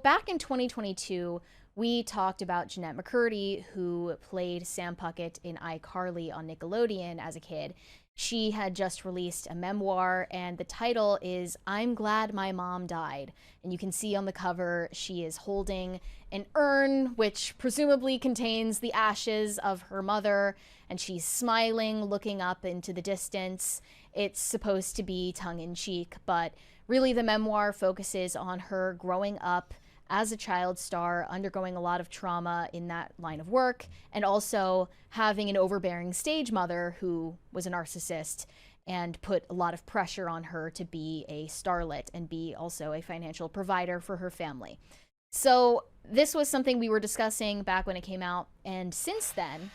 back in 2022, we talked about Jennette McCurdy, who played Sam Puckett in iCarly on Nickelodeon as a kid. She had just released a memoir, and the title is I'm Glad My Mom Died. And you can see on the cover she is holding an urn, which presumably contains the ashes of her mother, and she's smiling, looking up into the distance. It's supposed to be tongue-in-cheek, but really the memoir focuses on her growing up as a child star, undergoing a lot of trauma in that line of work, and also having an overbearing stage mother who was a narcissist and put a lot of pressure on her to be a starlet and be also a financial provider for her family. So this was something we were discussing back when it came out, and since then,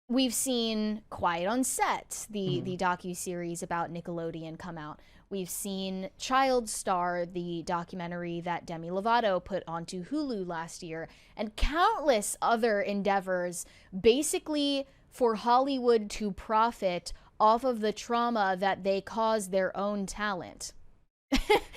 we've seen Quiet on Set, the docuseries about Nickelodeon, come out. We've seen Child Star, the documentary that Demi Lovato put onto Hulu last year, and countless other endeavors, basically for Hollywood to profit off of the trauma that they cause their own talent.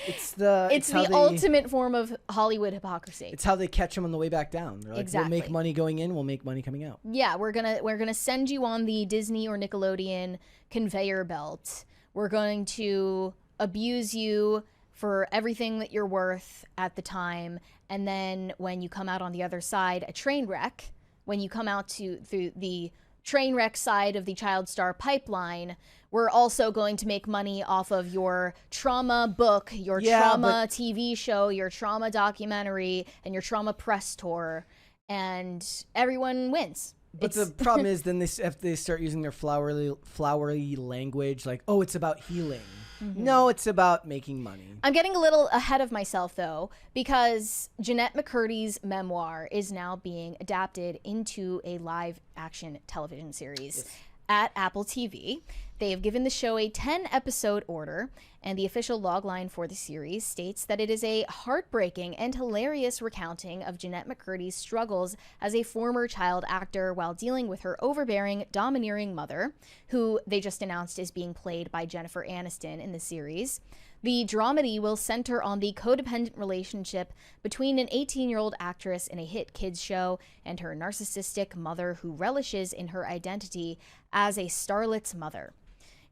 It's the ultimate form of Hollywood hypocrisy. It's how they catch them on the way back down. They're like, exactly. We'll make money going in, we'll make money coming out. Yeah, we're gonna send you on the Disney or Nickelodeon conveyor belt. We're going to abuse you for everything that you're worth at the time, and then when you come out on the other side, a train wreck. When you come out through the train wreck side of the child star pipeline, we're also going to make money off of your trauma book, your trauma TV show, your trauma documentary, and your trauma press tour, and everyone wins. But the problem is then if they start using their flowery language, like, oh, it's about healing. No, it's about making money. I'm getting a little ahead of myself, though, because Jennette McCurdy's memoir is now being adapted into a live-action television series at Apple TV. They have given the show a 10-episode order, and the official logline for the series states that it is a heartbreaking and hilarious recounting of Jennette McCurdy's struggles as a former child actor while dealing with her overbearing, domineering mother, who they just announced is being played by Jennifer Aniston in the series. The dramedy will center on the codependent relationship between an 18-year-old actress in a hit kids show and her narcissistic mother who relishes in her identity as a starlet's mother.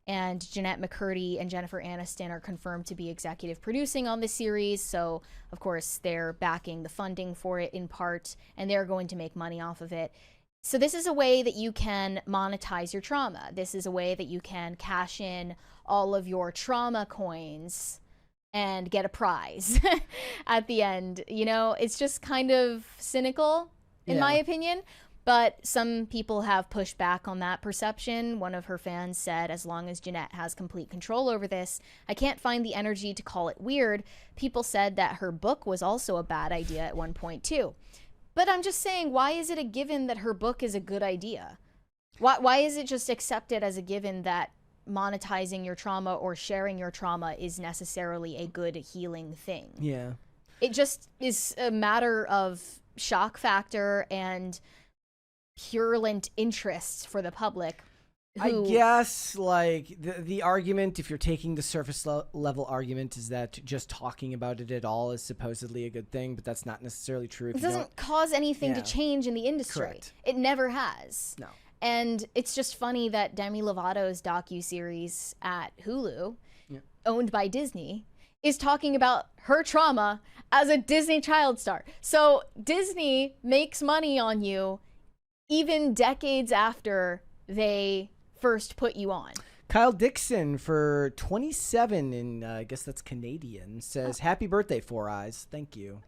And Jennette McCurdy and Jennifer Aniston are confirmed to be executive producing on the series, so of course they're backing the funding for it in part, and they're going to make money off of it. So this is a way that you can monetize your trauma. This is a way that you can cash in all of your trauma coins and get a prize at the end. You know, it's just kind of cynical, in my opinion. But some people have pushed back on that perception. One of her fans said, as long as Jennette has complete control over this, I can't find the energy to call it weird. People said that her book was also a bad idea at one point, too. But I'm just saying, why is it a given that her book is a good idea? Why is it just accepted as a given that monetizing your trauma or sharing your trauma is necessarily a good healing thing? Yeah. It just is a matter of shock factor and purulent interests for the public. I guess, like, the argument, if you're taking the surface level argument, is that just talking about it at all is supposedly a good thing, but that's not necessarily true. It doesn't cause anything to change in the industry. Correct. It never has. No. And it's just funny that Demi Lovato's docuseries at Hulu, owned by Disney, is talking about her trauma as a Disney child star. So Disney makes money on you even decades after they first put you on. Kyle Dixon, for 27, and I guess that's Canadian, says, happy birthday, Four Eyes. Thank you.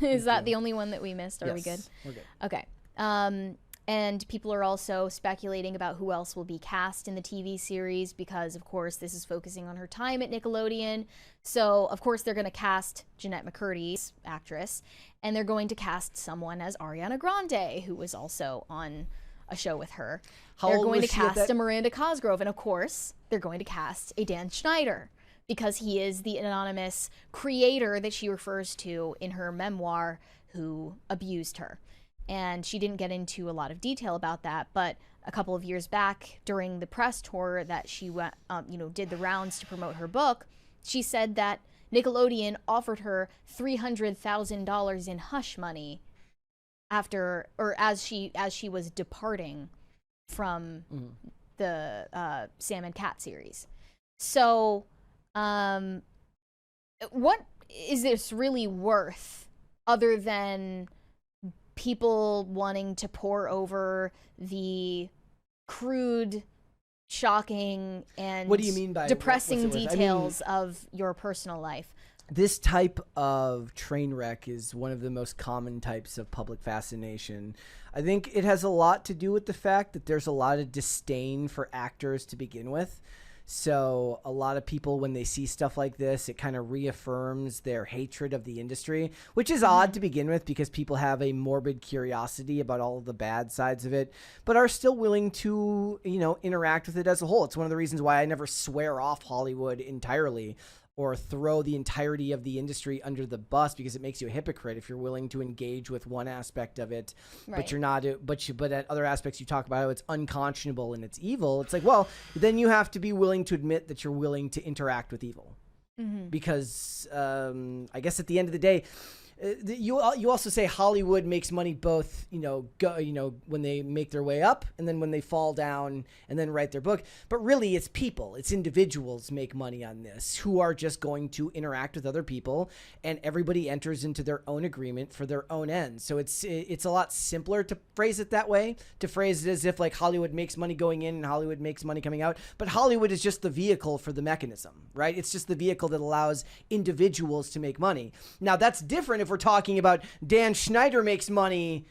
Is that the only one that we missed? Are we good? We're good. Okay. And people are also speculating about who else will be cast in the TV series because, of course, this is focusing on her time at Nickelodeon. So, of course, they're going to cast Jennette McCurdy's actress, and they're going to cast someone as Ariana Grande, who was also on a show with her. They're going to cast a Miranda Cosgrove, and, of course, they're going to cast a Dan Schneider because he is the anonymous creator that she refers to in her memoir who abused her. And she didn't get into a lot of detail about that, but a couple of years back during the press tour that she went, did the rounds to promote her book, she said that Nickelodeon offered her $300,000 in hush money after, or as she was departing from the Sam and Cat series. So, what is this really worth other than people wanting to pore over the crude, shocking, and what do you mean by depressing details of your personal life? This type of train wreck is one of the most common types of public fascination. I think it has a lot to do with the fact that there's a lot of disdain for actors to begin with. So a lot of people, when they see stuff like this, it kind of reaffirms their hatred of the industry, which is odd to begin with because people have a morbid curiosity about all of the bad sides of it, but are still willing to, interact with it as a whole. It's one of the reasons why I never swear off Hollywood entirely or throw the entirety of the industry under the bus, because it makes you a hypocrite if you're willing to engage with one aspect of it, but you're not. But at other aspects you talk about how it's unconscionable and it's evil. It's like, well, then you have to be willing to admit that you're willing to interact with evil, because I guess at the end of the day, you also say Hollywood makes money both, when they make their way up and then when they fall down and then write their book. But really, it's people, it's individuals make money on this who are just going to interact with other people, and everybody enters into their own agreement for their own ends. So it's a lot simpler to phrase it that way, to phrase it as if like Hollywood makes money going in and Hollywood makes money coming out. But Hollywood is just the vehicle for the mechanism, right? It's just the vehicle that allows individuals to make money. Now, that's different if we're talking about Dan Schneider makes money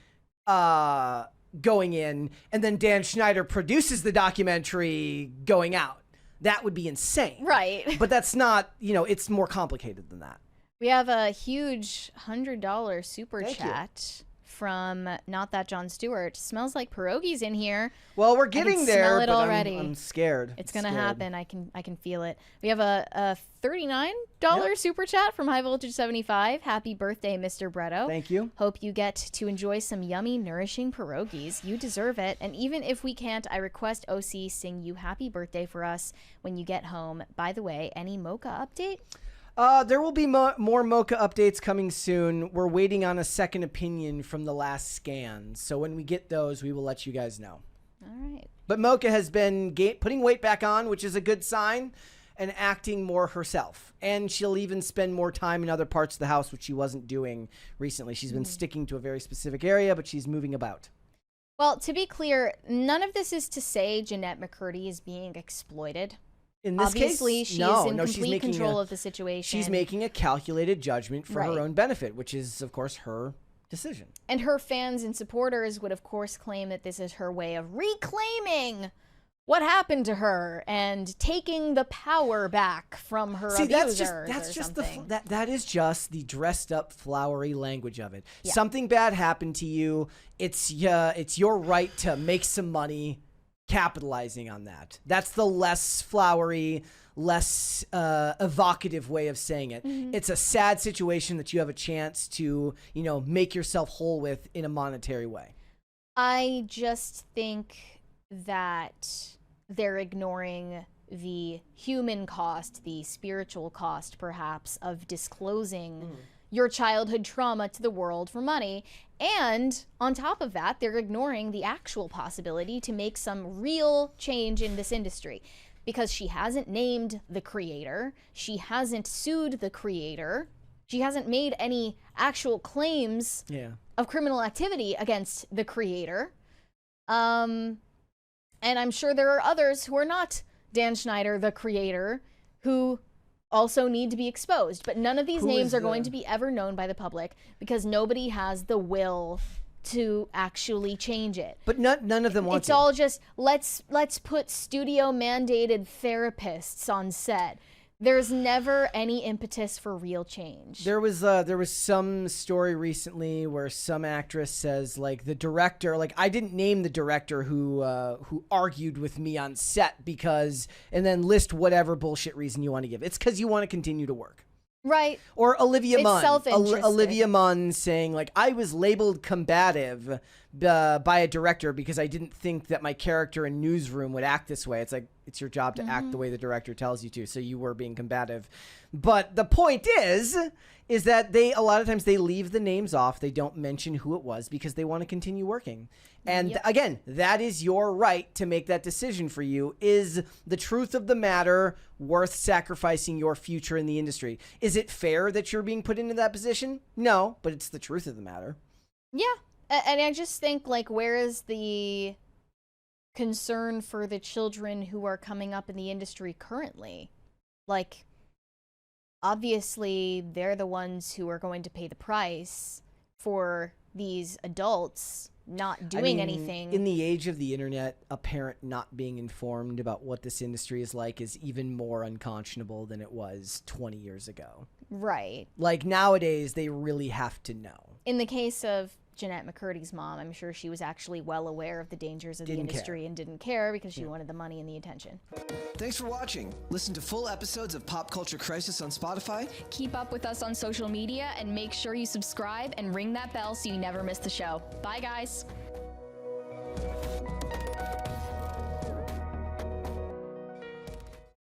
going in, and then Dan Schneider produces the documentary going out. That would be insane. Right. But that's not, it's more complicated than that. We have a huge $100 super chat from Not That Jon Stewart. Smells like pierogies in here. Well, we're getting there, smell it but already. I'm scared. It's gonna happen. I can feel it. We have a $39 super chat from High Voltage 75. Happy birthday, Mr. Bretto. Thank you. Hope you get to enjoy some yummy, nourishing pierogies. You deserve it. And even if we can't, I request OC sing you happy birthday for us when you get home. By the way, any Mocha update? There will be more Mocha updates coming soon. We're waiting on a second opinion from the last scan. So when we get those, we will let you guys know. All right. But Mocha has been putting weight back on, which is a good sign, and acting more herself. And she'll even spend more time in other parts of the house, which she wasn't doing recently. She's been sticking to a very specific area, but she's moving about. Well, to be clear, none of this is to say Jennette McCurdy is being exploited. In this Obviously, case, she's no, in she's complete making control of the situation. She's making a calculated judgment for her Right. own benefit, which is, of course, her decision. And her fans and supporters would, of course, claim that this is her way of reclaiming what happened to her and taking the power back from her abusers. That is just the dressed up, flowery language of it. Yeah. Something bad happened to you. It's your right to make some money capitalizing on that. That's the less flowery, less evocative way of saying it. It's a sad situation that you have a chance to, make yourself whole with in a monetary way. I just think that they're ignoring the human cost, the spiritual cost, perhaps, of disclosing your childhood trauma to the world for money. And on top of that, they're ignoring the actual possibility to make some real change in this industry, because she hasn't named the creator. She hasn't sued the creator. She hasn't made any actual claims of criminal activity against the creator. And I'm sure there are others who are not Dan Schneider, the creator, who also need to be exposed. But none of these names are going to be ever known by the public, because nobody has the will to actually change it. But none of them want to. It's all just, let's put studio mandated therapists on set. There's never any impetus for real change. There was some story recently where some actress says, like, the director, like, I didn't name the director who argued with me on set because, and then list whatever bullshit reason you want to give. It's because you want to continue to work. Right. Or Olivia Munn. Self-interested. Olivia Munn saying, like, I was labeled combative by a director because I didn't think that my character in Newsroom would act this way. It's like, It's your job to act the way the director tells you to. So you were being combative. But the point is that a lot of times they leave the names off. They don't mention who it was because they want to continue working. And again, that is your right to make that decision for you. Is the truth of the matter worth sacrificing your future in the industry? Is it fair that you're being put into that position? No, but it's the truth of the matter. Yeah. And I just think, like, where is the concern for the children who are coming up in the industry currently? Like, obviously, they're the ones who are going to pay the price for these adults not doing anything. In the age of the internet, a parent not being informed about what this industry is like is even more unconscionable than it was 20 years ago. Right. Like, nowadays, they really have to know. In the case of Jennette McCurdy's mom, I'm sure she was actually well aware of the dangers of the industry and didn't care because she wanted the money and the attention. Thanks for watching. Listen to full episodes of Pop Culture Crisis on Spotify. Keep up with us on social media and make sure you subscribe and ring that bell so you never miss the show. Bye, guys.